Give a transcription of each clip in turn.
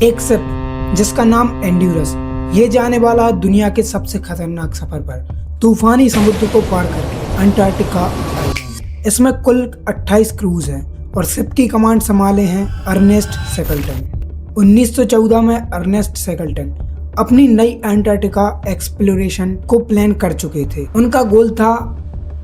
एक शिप जिसका नाम एंड्यूरस, ये जाने वाला है दुनिया के सबसे खतरनाक सफर पर, तूफानी समुद्र को पार करके अंटार्कटिका आइलैंड। इसमें कुल 28 क्रूज हैं और शिप की कमांड संभाले हैं अर्नेस्ट शेकल्टन। 1914 में अर्नेस्ट शेकल्टन अपनी नई अंटार्कटिका एक्सप्लोरेशन को प्लान कर चुके थे। उनका गोल था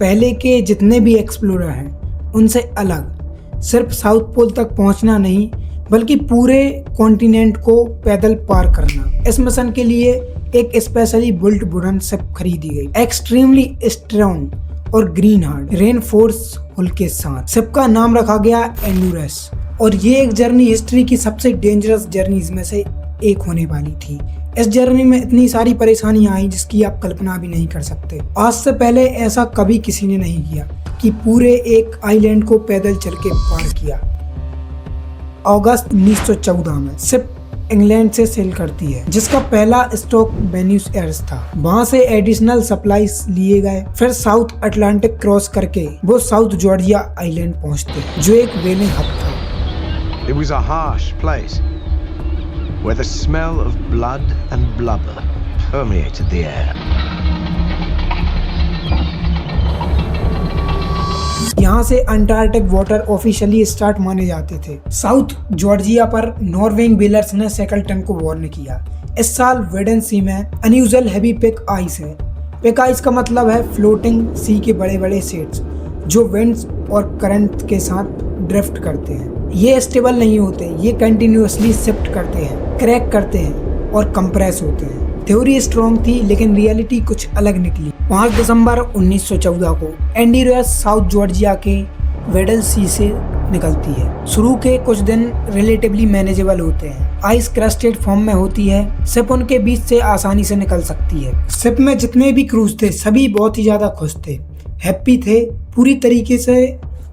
पहले के जितने भी एक्सप्लोरर हैं उनसे अलग सिर्फ साउथ पोल तक पहुंचना नहीं बल्कि पूरे कॉन्टिनेंट को पैदल पार करना। इस मिशन के लिए एक स्पेशली बुल्ट वुडन शिप खरीदी गई, एक्सट्रीमली स्ट्रॉन्ग और ग्रीन हार्ड रेनफोर्स हुल के साथ। शिप का नाम रखा गया एंड्यूरस और ये एक जर्नी हिस्ट्री की सबसे डेंजरस जर्नीज में से एक होने वाली थी। इस जर्नी में इतनी सारी परेशानियां आई जिसकी आप कल्पना भी नहीं कर सकते। आज से पहले ऐसा कभी किसी ने नहीं किया कि पूरे एक आइलैंड को पैदल चल के पार किया। अगस्त 1914 में शिप इंग्लैंड से सेल करती है, जिसका पहला स्टॉप बेन्यूस एयर्स था। वहां से एडिशनल सप्लाईज लिए गए। फिर साउथ अटलांटिक क्रॉस करके वो साउथ जॉर्जिया आइलैंड पहुंचते, जो एक व्हेलिंग हब था। It was a harsh place where the smell of blood and blubber permeated the air. यहाँ से अंटार्कटिक वाटर ऑफिशियली स्टार्ट माने जाते थे। साउथ जॉर्जिया पर नॉर्वेजियन व्हेलर्स ने शेकल्टन को वार्न किया। इस साल वेडन सी में अनयूजुअल हैवी पिक आइस है। पिक आइस का मतलब है फ्लोटिंग सी के बड़े बड़े शेड्स जो विंड्स और करंट के साथ ड्रिफ्ट करते हैं। ये स्टेबल नहीं होते, ये कंटिन्यूअसली शिफ्ट करते हैं, क्रैक करते हैं और कंप्रेस होते हैं। थ्योरी स्ट्रॉन्ग थी लेकिन रियलिटी कुछ अलग निकली। 5 दिसंबर 1914 को एंड्यूरस साउथ जॉर्जिया के वेडल सी से निकलती है। शुरू के कुछ दिन रिलेटिवली मैनेजेबल होते हैं। आइस क्रस्टेड फॉर्म में होती है। शिप उनके बीच से आसानी से निकल सकती है। शिप में जितने भी क्रूज थे सभी बहुत ही ज्यादा खुश थे, हैप्पी थे, पूरी तरीके से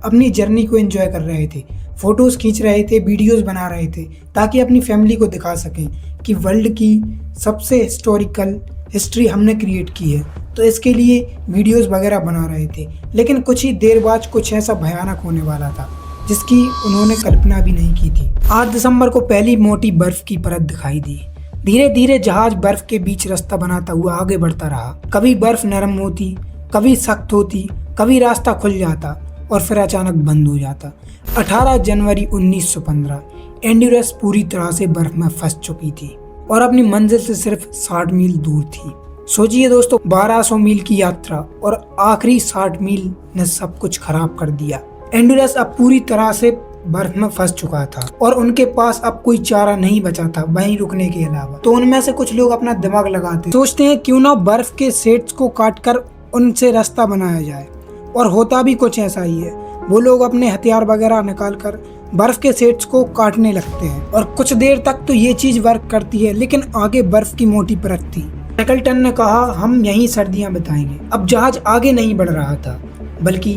अपनी जर्नी को एंजॉय कर रहे थे। फोटोज खींच रहे थे, वीडियोस बना रहे थे ताकि अपनी फैमिली को दिखा सकें कि वर्ल्ड की सबसे हिस्टोरिकल हिस्ट्री हमने क्रिएट की है। तो इसके लिए वीडियोस वगैरह बना रहे थे। लेकिन कुछ ही देर बाद कुछ ऐसा भयानक होने वाला था जिसकी उन्होंने कल्पना भी नहीं की थी। 8 दिसंबर को पहली मोटी बर्फ की परत दिखाई दी। धीरे धीरे जहाज बर्फ के बीच रास्ता बनाता हुआ आगे बढ़ता रहा। कभी बर्फ नरम होती, कभी सख्त होती, कभी रास्ता खुल जाता और फिर अचानक बंद हो जाता। 18 जनवरी 1915 एंड्यूरस पूरी तरह से बर्फ में फंस चुकी थी और अपनी मंजिल से सिर्फ 60 मील दूर थी। सोचिए दोस्तों, 1200 मील की यात्रा और आखिरी 60 मील ने सब कुछ खराब कर दिया। एंड्यूरस अब पूरी तरह से बर्फ में फंस चुका था और उनके पास अब कोई चारा नहीं बचा था वहीं रुकने के अलावा। तो उनमें से कुछ लोग अपना दिमाग लगाते सोचते हैं क्यों ना बर्फ के शेड्स को काटकर उनसे रास्ता बनाया जाए, और होता भी कुछ ऐसा ही है। वो लोग अपने हथियार वगैरह निकालकर बर्फ के शेड्स को काटने लगते हैं और कुछ देर तक तो ये चीज वर्क करती है, लेकिन आगे बर्फ की मोटी परत थी। शेकल्टन ने कहा हम यहीं सर्दियां बिताएंगे। अब जहाज आगे नहीं बढ़ रहा था बल्कि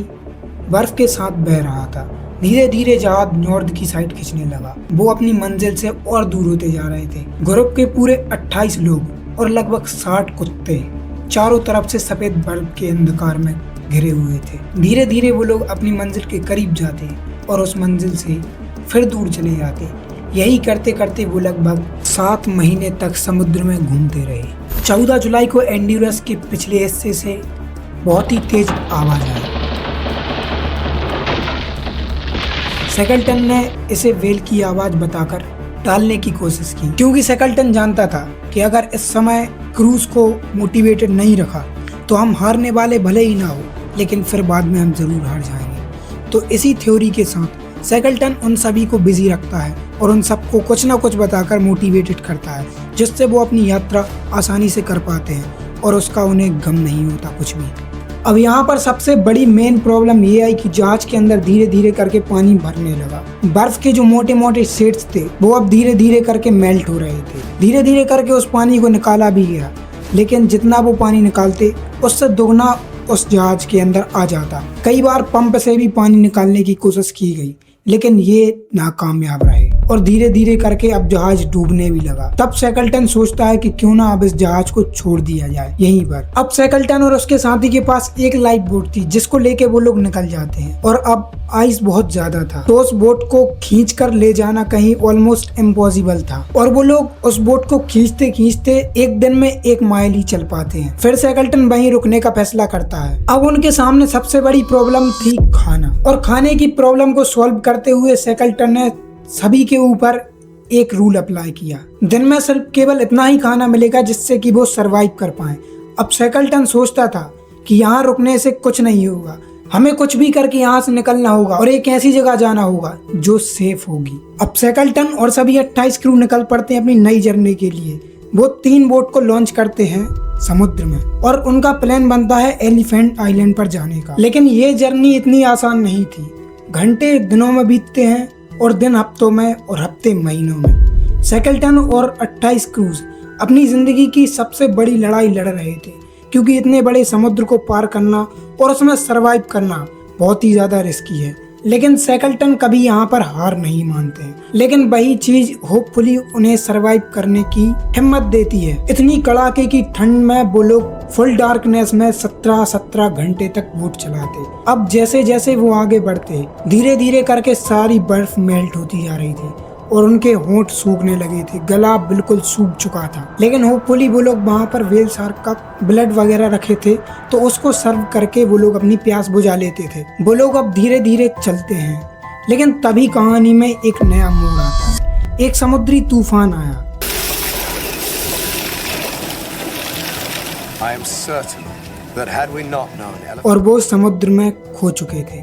बर्फ के साथ बह रहा था। धीरे धीरे जहाज नॉर्थ की साइड खींचने लगा। वो अपनी मंजिल से और दूर होते जा रहे थे। ग्रुप के पूरे 28 लोग और लगभग 60 कुत्ते चारों तरफ से सफेद बर्फ के अंधकार में घिरे हुए थे। धीरे धीरे वो लोग अपनी मंजिल के करीब जाते और उस मंजिल से फिर दूर चले जाते। यही करते करते वो लगभग 7 महीने तक समुद्र में घूमते रहे। 14 जुलाई को एंड्यूरस के पिछले हिस्से से बहुत ही तेज आवाज आई। शेकल्टन ने इसे व्हेल की आवाज बताकर टालने की कोशिश की, क्योंकि शेकल्टन जानता था कि अगर इस समय क्रूज को मोटिवेटेड नहीं रखा तो हम हारने वाले भले ही ना हो, लेकिन फिर बाद में हम जरूर हार जाएंगे। तो इसी थ्योरी के साथ शेकल्टन उन सभी को बिजी रखता है और उन सबको कुछ ना कुछ बताकर मोटिवेटेड करता है, जिससे वो अपनी यात्रा आसानी से कर पाते हैं और उसका उन्हें गम नहीं होता कुछ भी। अब यहाँ पर सबसे बड़ी मेन प्रॉब्लम ये आई कि जहाज के अंदर धीरे धीरे करके पानी भरने लगा। बर्फ के जो मोटे मोटे शेड्स थे वो अब धीरे धीरे करके मेल्ट हो रहे थे। धीरे धीरे करके उस पानी को निकाला भी गया, लेकिन जितना वो पानी निकालते उससे दोगुना उस जहाज के अंदर आ जाता। कई बार पंप से भी पानी निकालने की कोशिश की गई, लेकिन ये नाकामयाब रहे। और धीरे धीरे करके अब जहाज डूबने भी लगा। तब सैकल्टन सोचता है कि क्यों ना अब इस जहाज को छोड़ दिया जाए यहीं पर। अब सैकल्टन और उसके साथी के पास एक लाइफ बोट थी जिसको लेके वो लोग निकल जाते हैं और अब आइस बहुत ज्यादा था तो उस बोट को खींच कर ले जाना कहीं ऑलमोस्ट इम्पॉसिबल था और वो लोग उस बोट को खींचते खींचते एक दिन में 1 माइल ही चल पाते हैं। फिर सैकल्टन वहीं रुकने का फैसला करता है। अब उनके सामने सबसे बड़ी प्रॉब्लम थी खाना, और खाने की प्रॉब्लम को सॉल्व करते हुए सैकल्टन ने सभी के ऊपर एक रूल अप्लाई किया। दिन में सिर्फ केवल इतना ही खाना मिलेगा जिससे कि वो सरवाइव कर पाए। अब सैकल्टन सोचता था कि यहाँ रुकने से कुछ नहीं होगा, हमें कुछ भी करके यहाँ से निकलना होगा और एक ऐसी जगह जाना होगा जो सेफ होगी। अब सैकल्टन और सभी 28 क्रू निकल पड़ते हैं अपनी नई जर्नी के लिए। वो 3 बोट को लॉन्च करते हैं समुद्र में और उनका प्लान बनता है एलिफेंट आइलैंड पर जाने का। लेकिन ये जर्नी इतनी आसान नहीं थी। घंटे दिनों में बीतते हैं और दिन हफ्तों में और हफ्ते महीनों में। सैकल्टन और 28 क्रूज अपनी जिंदगी की सबसे बड़ी लड़ाई लड़ रहे थे, क्योंकि इतने बड़े समुद्र को पार करना और उसमें सरवाइव करना बहुत ही ज्यादा रिस्की है। लेकिन सैकल्टन कभी यहाँ पर हार नहीं मानते हैं। लेकिन वही चीज होपफुली उन्हें सरवाइव करने की हिम्मत देती है। इतनी कड़ाके की ठंड में वो लोग फुल डार्कनेस में 17 घंटे तक बोट चलाते। अब जैसे जैसे वो आगे बढ़ते धीरे धीरे करके सारी बर्फ मेल्ट होती जा रही थी और उनके होंठ सूखने लगे थे, गला बिल्कुल सूख चुका था। लेकिन होपफुली वो लोग वहाँ पर व्हेल शार्क का ब्लड वगैरह रखे थे तो उसको सर्व करके वो लोग अपनी प्यास बुझा लेते थे। वो लोग अब धीरे धीरे चलते हैं। लेकिन तभी कहानी में एक नया मोड़ आता है। एक समुद्री तूफान आया। I am certain that had we not known और वो समुद्र में खो चुके थे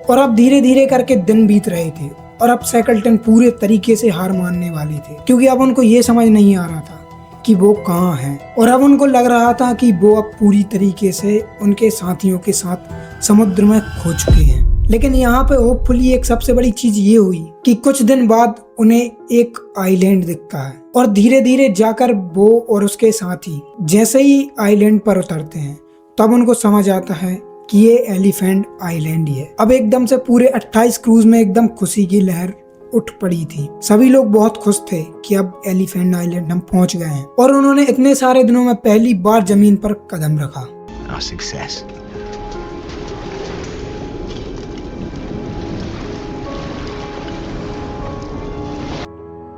और अब धीरे धीरे करके दिन बीत रहे थे और अब सैकल्टन पूरे तरीके से हार मानने वाले थे, क्योंकि अब उनको ये समझ नहीं आ रहा था कि वो कहाँ हैं और अब उनको लग रहा था कि वो अब पूरी तरीके से उनके साथियों के साथ समुद्र में खो चुके हैं। लेकिन यहाँ पे होपफुली एक सबसे बड़ी चीज ये हुई कि कुछ दिन बाद उन्हें एक आइलैंड दिखता है और धीरे धीरे जाकर वो और उसके साथी जैसे ही आइलैंड पर उतरते हैं तब उनको समझ आता है कि ये एलिफेंट आइलैंड ही है। अब एकदम से पूरे 28 क्रूज में एकदम खुशी की लहर उठ पड़ी थी। सभी लोग बहुत खुश थे कि अब एलिफेंट आइलैंड हम पहुंच गए हैं और उन्होंने इतने सारे दिनों में पहली बार जमीन पर कदम रखा। Our success.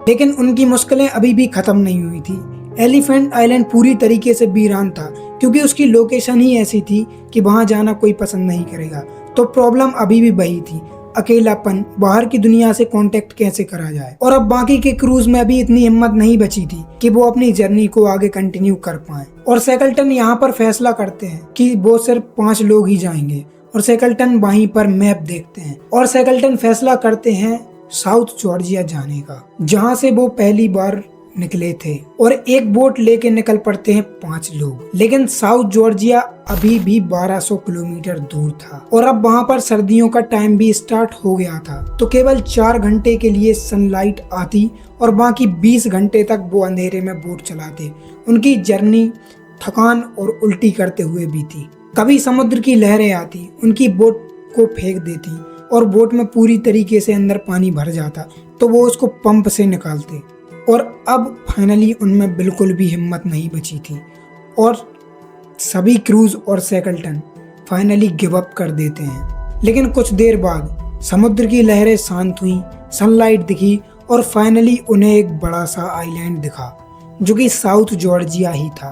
लेकिन उनकी मुश्किलें अभी भी खत्म नहीं हुई थी। एलिफेंट आइलैंड पूरी तरीके से वीरान था, क्योंकि उसकी लोकेशन ही ऐसी थी कि वहां जाना कोई पसंद नहीं करेगा। तो प्रॉब्लम अभी भी वही थी, अकेलापन, बाहर की दुनिया से कांटेक्ट कैसे करा जाए। और अब बाकी के क्रूज में अभी इतनी हिम्मत नहीं बची थी कि वो अपनी जर्नी को आगे कंटिन्यू कर पाए। और सैकल्टन यहाँ पर फैसला करते हैं कि वो सिर्फ 5 लोग ही जाएंगे और सैकल्टन वहीं पर मैप देखते हैं और सैकल्टन फैसला करते हैं साउथ जॉर्जिया जाने का, जहाँ से वो पहली बार निकले थे। और एक बोट लेके निकल पड़ते हैं 5 लोग। लेकिन साउथ जॉर्जिया अभी भी 1200 किलोमीटर दूर था और अब वहाँ पर सर्दियों का टाइम भी स्टार्ट हो गया था। तो केवल 4 घंटे के लिए सनलाइट आती और बाकी 20 घंटे तक वो अंधेरे में बोट चलाते। उनकी जर्नी थकान और उल्टी करते हुए बीती। कभी समुद्र की लहरें आती, उनकी बोट को फेंक देती और बोट में पूरी तरीके से अंदर पानी भर जाता तो वो उसको पंप से निकालते। और अब फाइनली उनमें बिल्कुल भी हिम्मत नहीं बची थी और सभी क्रूज और सैकल्टन फाइनली गिव अप कर देते हैं। लेकिन कुछ देर बाद समुद्र की लहरें शांत हुई, सनलाइट दिखी और फाइनली उन्हें एक बड़ा सा आइलैंड दिखा जो कि साउथ जॉर्जिया ही था।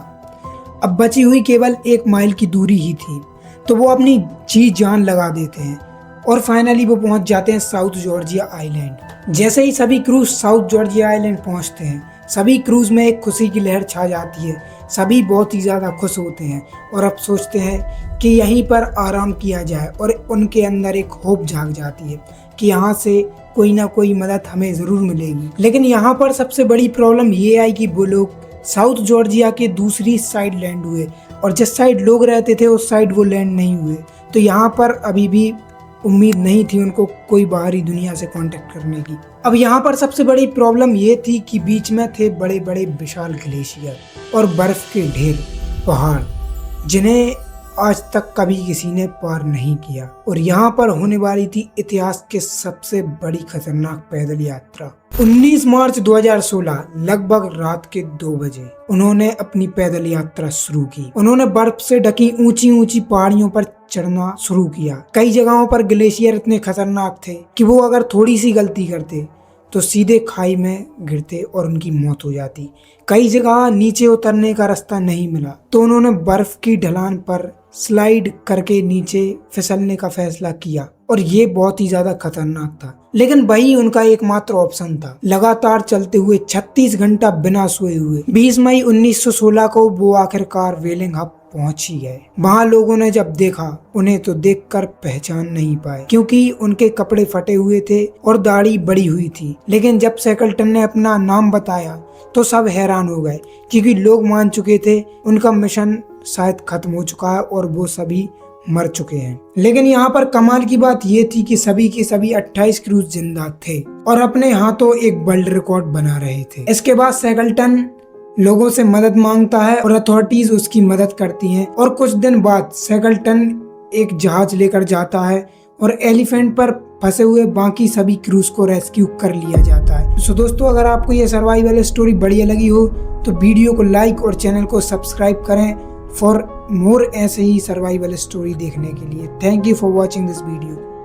अब बची हुई केवल 1 माइल की दूरी ही थी, तो वो अपनी जी जान लगा देते हैं और फाइनली वो पहुंच जाते हैं साउथ जॉर्जिया आइलैंड। जैसे ही सभी क्रूज साउथ जॉर्जिया आइलैंड पहुंचते हैं, सभी क्रूज में एक खुशी की लहर छा जाती है। सभी बहुत ही ज़्यादा खुश होते हैं और अब सोचते हैं कि यहीं पर आराम किया जाए और उनके अंदर एक होप जाग जाती है कि यहाँ से कोई ना कोई मदद हमें ज़रूर मिलेगी। लेकिन यहाँ पर सबसे बड़ी प्रॉब्लम ये आई कि वो लोग साउथ जॉर्जिया के दूसरी साइड लैंड हुए और जिस साइड लोग रहते थे उस साइड वो लैंड नहीं हुए। तो यहाँ पर अभी भी उम्मीद नहीं थी उनको कोई बाहरी दुनिया से कांटेक्ट करने की। अब यहाँ पर सबसे बड़ी प्रॉब्लम ये थी कि बीच में थे बड़े बड़े विशाल ग्लेशियर और बर्फ के ढेर, पहाड़, जिन्हें आज तक कभी किसी ने पार नहीं किया और यहाँ पर होने वाली थी इतिहास के सबसे बड़ी खतरनाक पैदल यात्रा। 19 मार्च 2016 लगभग रात के 2 बजे उन्होंने अपनी पैदल यात्रा शुरू की। उन्होंने बर्फ से ढकी ऊंची ऊंची पहाड़ियों पर चढ़ना शुरू किया। कई जगहों पर ग्लेशियर इतने खतरनाक थे कि वो अगर थोड़ी सी गलती करते तो सीधे खाई में गिरते और उनकी मौत हो जाती। कई जगह नीचे उतरने का रास्ता नहीं मिला तो उन्होंने बर्फ की ढलान पर स्लाइड करके नीचे फिसलने का फैसला किया और ये बहुत ही ज्यादा खतरनाक था, लेकिन वही उनका एकमात्र ऑप्शन था। लगातार चलते हुए 36 घंटा बिना सोए हुए 20 मई 1916 को वो आखिरकार वेलिंग हब पहुंच ही गए। वहां लोगों ने जब देखा उन्हें तो देखकर पहचान नहीं पाए क्योंकि उनके कपड़े फटे हुए थे और दाढ़ी बड़ी हुई थी। लेकिन जब शैकलटन ने अपना नाम बताया तो सब हैरान हो गए क्योंकि लोग मान चुके थे उनका मिशन शायद खत्म हो चुका है और वो सभी मर चुके हैं। लेकिन यहाँ पर कमाल की बात ये थी कि सभी के सभी 28 क्रूज जिंदा थे और अपने हाथों एक वर्ल्ड रिकॉर्ड बना रहे थे। इसके बाद शैकलटन लोगों से मदद मांगता है और अथॉरिटीज उसकी मदद करती हैं और कुछ दिन बाद शैकलटन एक जहाज लेकर जाता है और एलिफेंट पर फंसे हुए बाकी सभी क्रूज को रेस्क्यू कर लिया जाता है। सो दोस्तों, अगर आपको ये सर्वाइवल स्टोरी बढ़िया लगी हो तो वीडियो को लाइक और चैनल को सब्सक्राइब करें फॉर मोर ऐसे ही सर्वाइवल स्टोरी देखने के लिए। Thank you for watching this video.